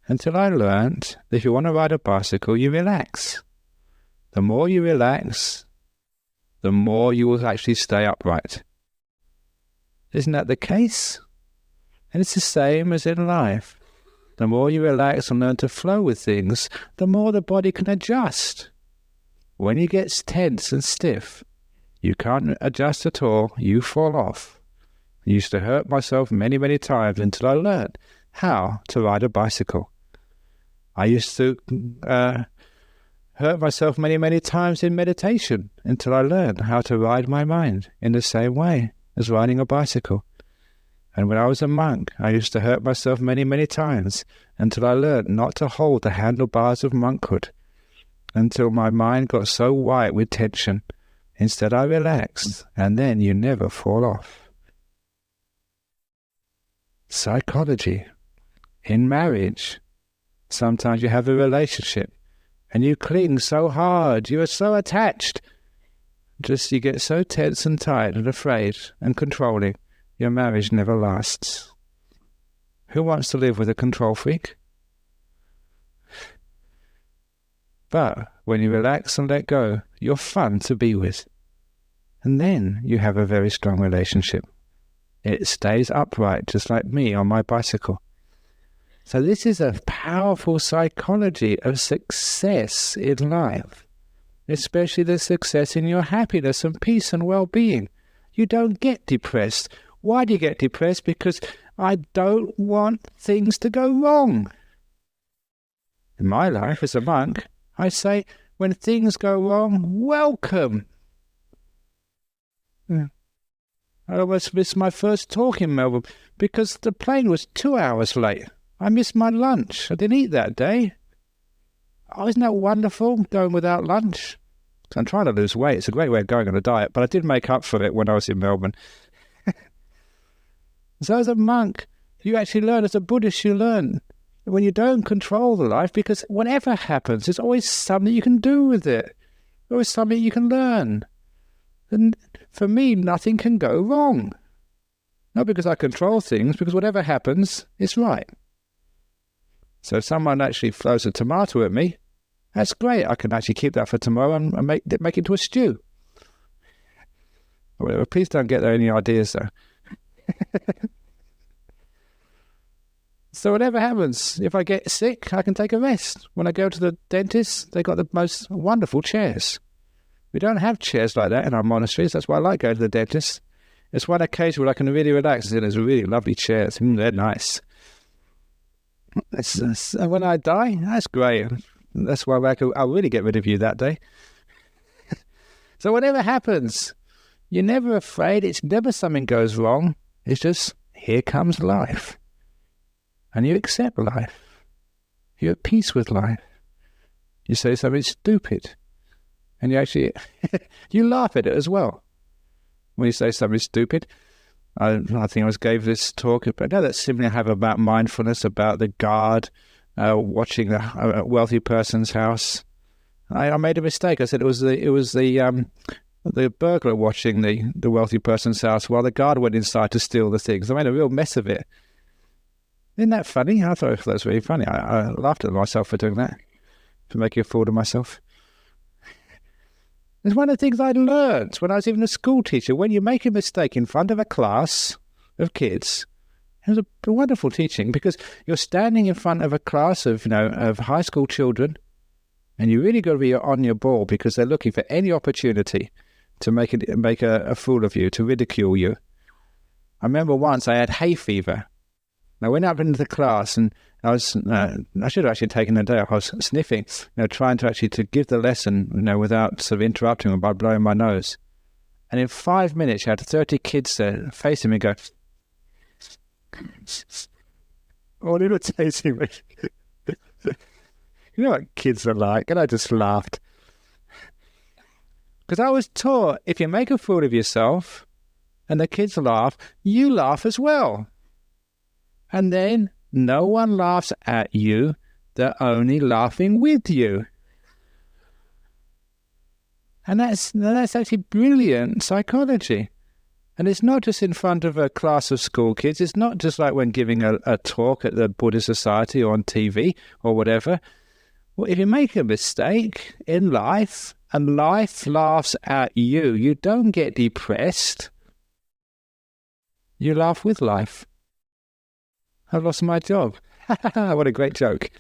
Until I learned that if you want to ride a bicycle, you relax. The more you relax, the more you will actually stay upright. Isn't that the case? And it's the same as in life. The more you relax and learn to flow with things, the more the body can adjust. When it gets tense and stiff, you can't adjust at all, you fall off. I used to hurt myself many, many times until I learned how to ride a bicycle. I used to hurt myself many, many times in meditation until I learned how to ride my mind in the same way as riding a bicycle. And when I was a monk, I used to hurt myself many, many times until I learned not to hold the handlebars of monkhood, until my mind got so white with tension. Instead, I relaxed, and then you never fall off. Psychology. In marriage, sometimes you have a relationship, and you cling so hard, you are so attached. Just you get so tense and tight and afraid and controlling, your marriage never lasts. Who wants to live with a control freak? But when you relax and let go, you're fun to be with. And then you have a very strong relationship. It stays upright, just like me on my bicycle. So this is a powerful psychology of success in life, especially the success in your happiness and peace and well-being. You don't get depressed. Why do you get depressed? Because I don't want things to go wrong. In my life as a monk, I say, when things go wrong, welcome. I almost missed my first talk in Melbourne because the plane was 2 hours late. I missed my lunch. I didn't eat that day. Oh, isn't that wonderful, going without lunch? I'm trying to lose weight. It's a great way of going on a diet, but I did make up for it when I was in Melbourne. So as a monk, you actually learn, as a Buddhist, you learn when you don't control the life, because whatever happens, there's always something you can do with it. There's always something you can learn. And for me, nothing can go wrong. Not because I control things, because whatever happens, it's right. So if someone actually throws a tomato at me, that's great. I can actually keep that for tomorrow and make it into a stew. Well, please don't get any ideas, though. So whatever happens, if I get sick, I can take a rest. When I go to the dentist, they got the most wonderful chairs. We don't have chairs like that in our monasteries. That's why I like going to the dentist. It's one occasion where I can really relax. There's really lovely chairs. They're nice. When I die, that's great. That's why I'll really get rid of you that day. So whatever happens, you're never afraid. It's never something goes wrong. It's just, here comes life. And you accept life. You're at peace with life. You say something stupid. And you actually, you laugh at it as well. When you say something stupid, I think I gave this talk, but no, that's similar I have about mindfulness, about the guard watching a wealthy person's house. I made a mistake. I said it was the burglar watching the wealthy person's house while the guard went inside to steal the things. I made a real mess of it. Isn't that funny? I thought that was really funny. I laughed at myself for doing that, for making a fool of myself. It's one of the things I learned when I was even a school teacher. When you make a mistake in front of a class of kids, it was a wonderful teaching, because you're standing in front of a class of high school children, and you really got to be on your ball, because they're looking for any opportunity to make a fool of you, to ridicule you. I remember once I had hay fever. I went up into the class, and I should have actually taken a day off. I was sniffing, trying to give the lesson, without sort of interrupting them by blowing my nose. And in 5 minutes, you had 30 kids there facing me, go, all irritating me. You know what kids are like? And I just laughed. Because I was taught, if you make a fool of yourself and the kids laugh, you laugh as well. And then no one laughs at you, they're only laughing with you. And that's actually brilliant psychology. And it's not just in front of a class of school kids. It's not just like when giving a talk at the Buddhist Society or on TV or whatever. Well, if you make a mistake in life and life laughs at you, you don't get depressed. You laugh with life. I've lost my job. What a great joke.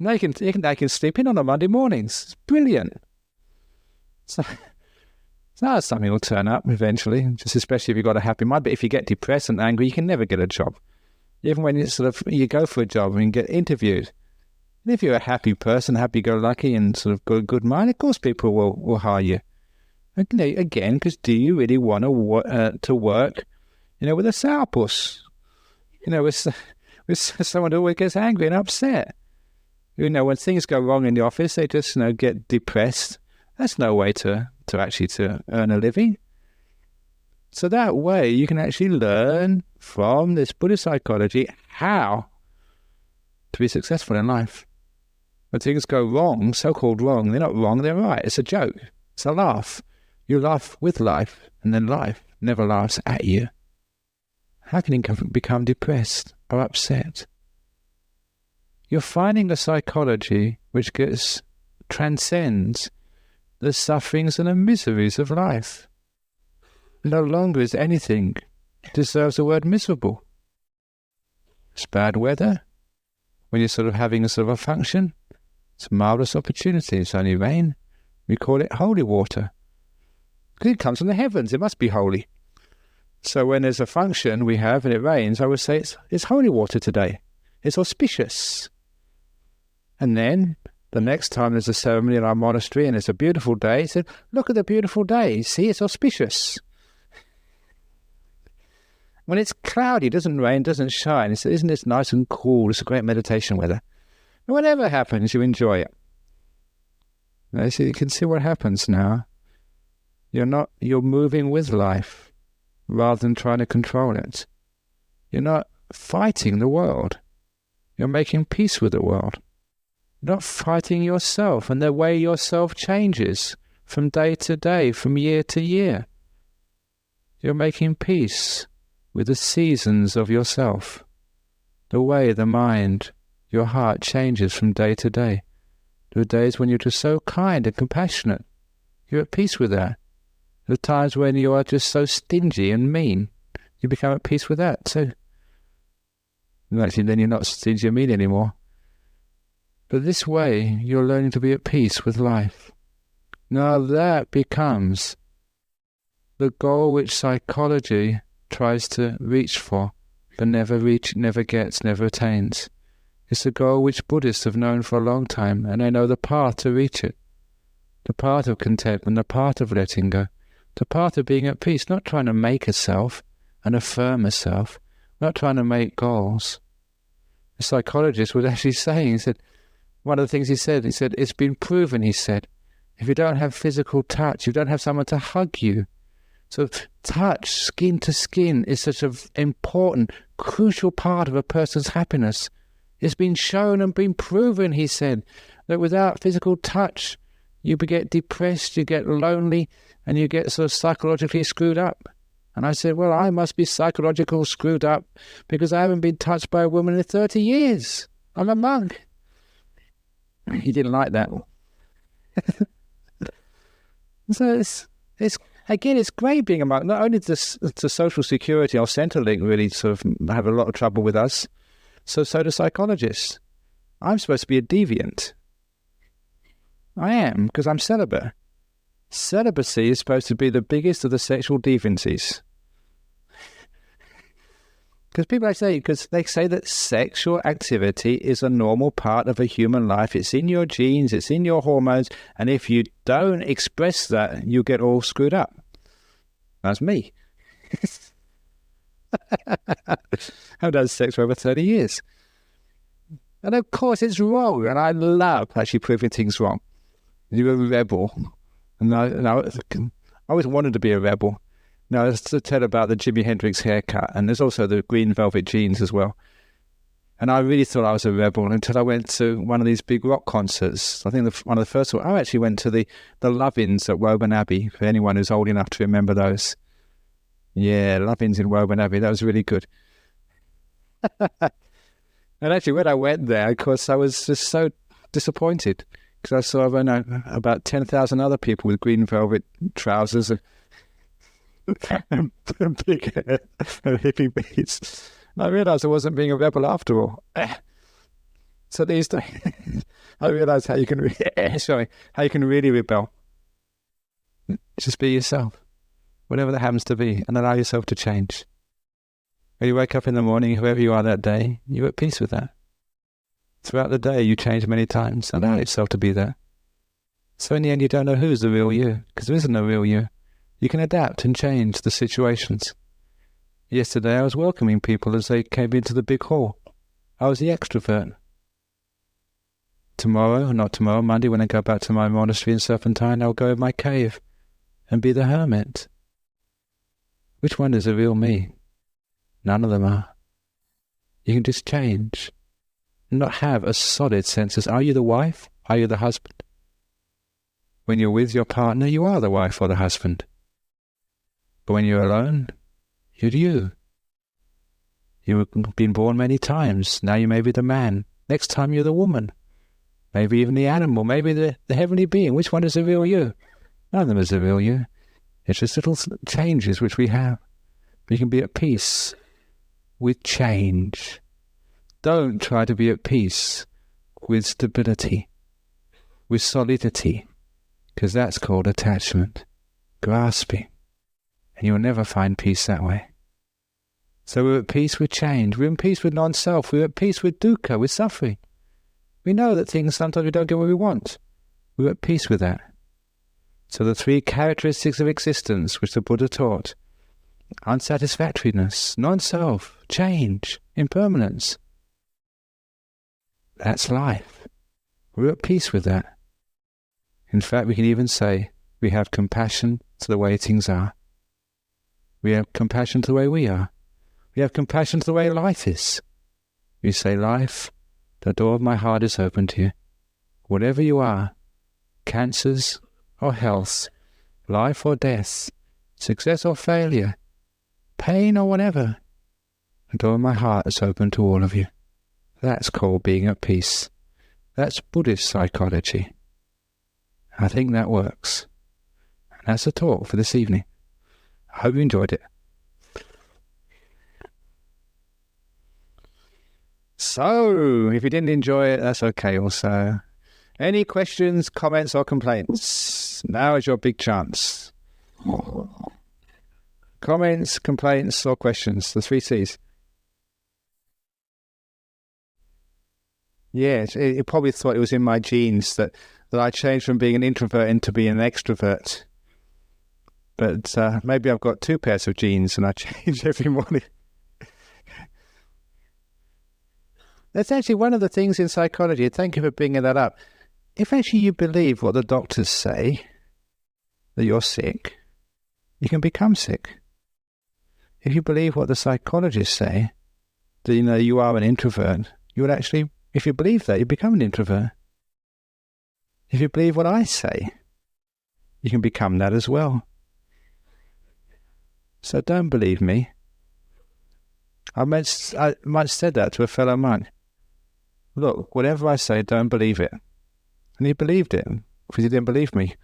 Now I can sleep in on a Monday mornings. It's brilliant. So something will turn up eventually, just especially if you've got a happy mind. But if you get depressed and angry, you can never get a job. Even when you go for a job and get interviewed. And if you're a happy person, happy-go-lucky and sort of good mind, of course people will hire you. Again, because do you really want to work, with a sourpuss? With someone who always gets angry and upset. When things go wrong in the office, they just, get depressed. That's no way to earn a living. So that way you can actually learn from this Buddhist psychology how to be successful in life. When things go wrong, so-called wrong, they're not wrong, they're right. It's a joke. It's a laugh. You laugh with life, and then life never laughs at you. How can you become depressed or upset? You're finding a psychology which transcends the sufferings and the miseries of life. No longer is anything deserves the word miserable. It's bad weather. When you're sort of having a function, it's a marvellous opportunity. It's only rain. We call it holy water. Because it comes from the heavens. It must be holy. So when there's a function we have and it rains, I would say it's holy water today. It's auspicious. And then the next time there's a ceremony in our monastery and it's a beautiful day, he said, look at the beautiful day. See, it's auspicious. When it's cloudy, it doesn't rain, doesn't shine. He said, isn't this nice and cool? It's a great meditation weather. And whatever happens, you enjoy it. Now, so you can see what happens now. You're moving with life rather than trying to control it. You're not fighting the world. You're making peace with the world. You're not fighting yourself and the way yourself changes from day to day, from year to year. You're making peace with the seasons of yourself, the way the mind, your heart changes from day to day. There are days when you're just so kind and compassionate. You're at peace with that. There are times when you are just so stingy and mean. You become at peace with that too. And actually, then you're not stingy and mean anymore. But this way, you're learning to be at peace with life. Now that becomes the goal which psychology tries to reach for, but never gets, never attains. It's the goal which Buddhists have known for a long time, and they know the path to reach it. The path of contentment, the path of letting go, the path of being at peace, not trying to make a self and affirm a self, not trying to make goals. The psychologist was actually saying, he said, one of the things he said, it's been proven, he said, if you don't have physical touch, you don't have someone to hug you. So touch, skin to skin, is such an important, crucial part of a person's happiness. It's been shown and been proven, he said, that without physical touch, you get depressed, you get lonely, and you get sort of psychologically screwed up. And I said, well, I must be psychologically screwed up because I haven't been touched by a woman in 30 years. I'm a monk. He didn't like that. So it's great being a monk. Not only does the social security or Centrelink really sort of have a lot of trouble with us, so do psychologists. I'm supposed to be a deviant. I am, because I'm celibate. Celibacy is supposed to be the biggest of the sexual deviancies. Because they say that sexual activity is a normal part of a human life. It's in your genes, it's in your hormones, and if you don't express that, you get all screwed up. That's me. I've done sex for over 30 years. And of course it's wrong, and I love actually proving things wrong. You're a rebel. And I always wanted to be a rebel. Now, let's tell about the Jimi Hendrix haircut, and there's also the green velvet jeans as well. And I really thought I was a rebel until I went to one of these big rock concerts. I think one of the first ones, I actually went to the Love-Ins at Woburn Abbey, for anyone who's old enough to remember those. Yeah, Love-Ins in Woburn Abbey, that was really good. And actually, when I went there, of course, I was just so disappointed because I saw about 10,000 other people with green velvet trousers and big hair and hippie beats. And I realised I wasn't being a rebel after all. So these days, I realised how you can really rebel. Just be yourself, whatever that happens to be, and allow yourself to change. When you wake up in the morning, whoever you are that day, you're at peace with that. Throughout the day, you change many times. Allow yourself to be there. So in the end, you don't know who's the real you, because there isn't no real you. You can adapt and change the situations. Yesterday, I was welcoming people as they came into the big hall. I was the extrovert. Monday, when I go back to my monastery in Serpentine, I'll go in my cave and be the hermit. Which one is the real me? None of them are. You can just change. Not have a solid sense as, are you the wife? Are you the husband? When you're with your partner, you are the wife or the husband. But when you're alone, you're you. You've been born many times. Now you may be the man. Next time you're the woman. Maybe even the animal. Maybe the heavenly being. Which one is the real you? None of them is the real you. It's just little changes which we have. We can be at peace with change. Don't try to be at peace with stability, with solidity, because that's called attachment, grasping, and you'll never find peace that way. So we're at peace with change, we're at peace with non-self, we're at peace with dukkha, with suffering. We know that things sometimes we don't get what we want. We're at peace with that. So the three characteristics of existence which the Buddha taught: unsatisfactoriness, non-self, change, impermanence. That's life. We're at peace with that. In fact, we can even say we have compassion to the way things are. We have compassion to the way we are. We have compassion to the way life is. We say, life, the door of my heart is open to you. Whatever you are, cancers or health, life or death, success or failure, pain or whatever, the door of my heart is open to all of you. That's called being at peace. That's Buddhist psychology. I think that works. And that's the talk for this evening. I hope you enjoyed it. So, if you didn't enjoy it, that's okay also. Any questions, comments or complaints? Now is your big chance. Comments, complaints or questions? The 3 C's. Yeah, it probably thought it was in my genes that I changed from being an introvert into being an extrovert. But maybe I've got 2 pairs of jeans and I change every morning. That's actually one of the things in psychology. Thank you for bringing that up. if actually you believe what the doctors say, that you're sick, you can become sick. If you believe what the psychologists say, that you are an introvert, you would actually, if you believe that, you become an introvert. If you believe what I say, you can become that as well. So don't believe me. I once said that to a fellow monk. Look, whatever I say, don't believe it. And he believed it, because he didn't believe me.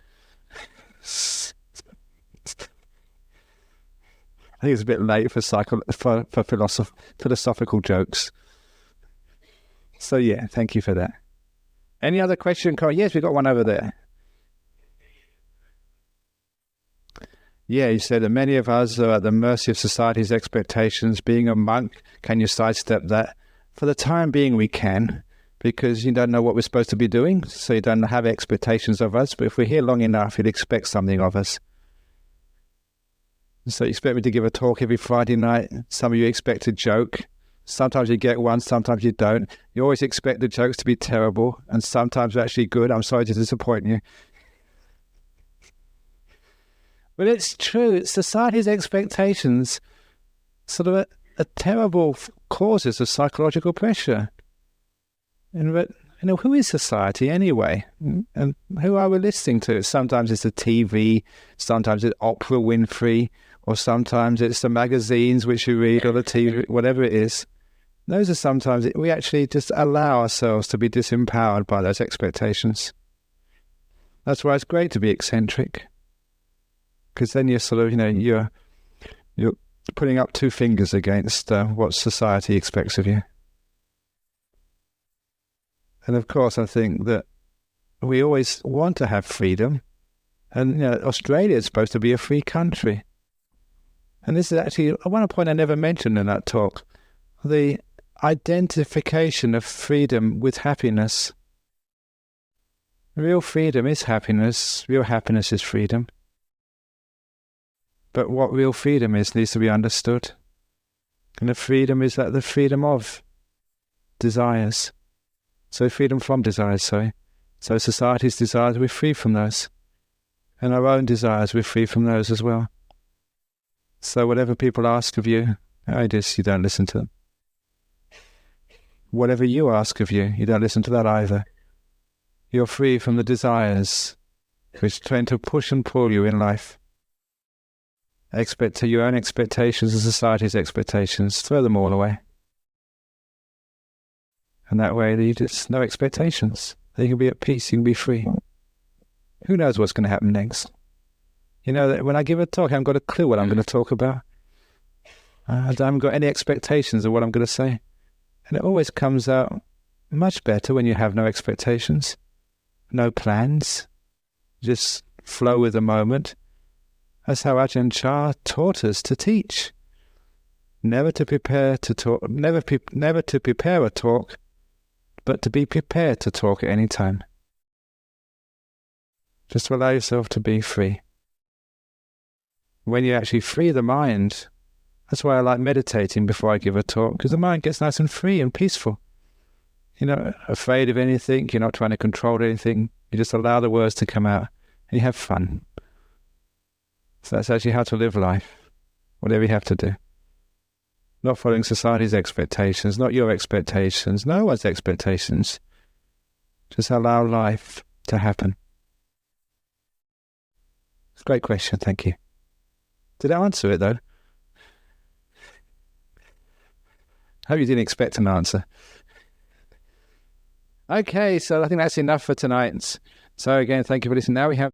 I think it's a bit late for philosophical jokes. So yeah, thank you for that. Any other question? Yes, we've got one over there. Yeah, you said that many of us are at the mercy of society's expectations. Being a monk, can you sidestep that? For the time being, we can, because you don't know what we're supposed to be doing, so you don't have expectations of us. But if we're here long enough, you'd expect something of us. So you expect me to give a talk every Friday night. Some of you expect a joke. Sometimes you get one, sometimes you don't. You always expect the jokes to be terrible, and sometimes they're actually good. I'm sorry to disappoint you. But it's true. It's society's expectations sort of a terrible causes of psychological pressure. And who is society anyway? And who are we listening to? Sometimes it's the TV, sometimes it's Oprah Winfrey, or sometimes it's the magazines which you read, or the TV, whatever it is. Those are sometimes, we actually just allow ourselves to be disempowered by those expectations. That's why it's great to be eccentric. Because then you're sort of, you're putting up two fingers against what society expects of you. And of course, I think that we always want to have freedom. And Australia is supposed to be a free country. And this is actually one point I never mentioned in that talk: the identification of freedom with happiness. Real freedom is happiness. Real happiness is freedom. But what real freedom is needs to be understood. And the freedom is that the freedom of desires. So freedom from desires, sorry. So society's desires, we're free from those. And our own desires, we're free from those as well. So whatever people ask of you, you don't listen to them. Whatever you ask of you, you don't listen to that either. You're free from the desires which tend to push and pull you in life. Your own expectations and society's expectations, throw them all away. And that way, you just no expectations. Then you can be at peace, you can be free. Who knows what's going to happen next? That when I give a talk, I haven't got a clue what I'm going to talk about. I haven't got any expectations of what I'm going to say. And it always comes out much better when you have no expectations, no plans, just flow with the moment. That's how Ajahn Chah taught us to teach. Never to prepare to talk, never to prepare a talk, but to be prepared to talk at any time. Just to allow yourself to be free. When you actually free the mind, that's why I like meditating before I give a talk, because the mind gets nice and free and peaceful. You're not afraid of anything, you're not trying to control anything, you just allow the words to come out, and you have fun. So that's actually how to live life, whatever you have to do. Not following society's expectations, not your expectations, no one's expectations. Just allow life to happen. It's a great question, thank you. Did I answer it though? I hope you didn't expect an answer. Okay, so I think that's enough for tonight. So again, thank you for listening. Now we have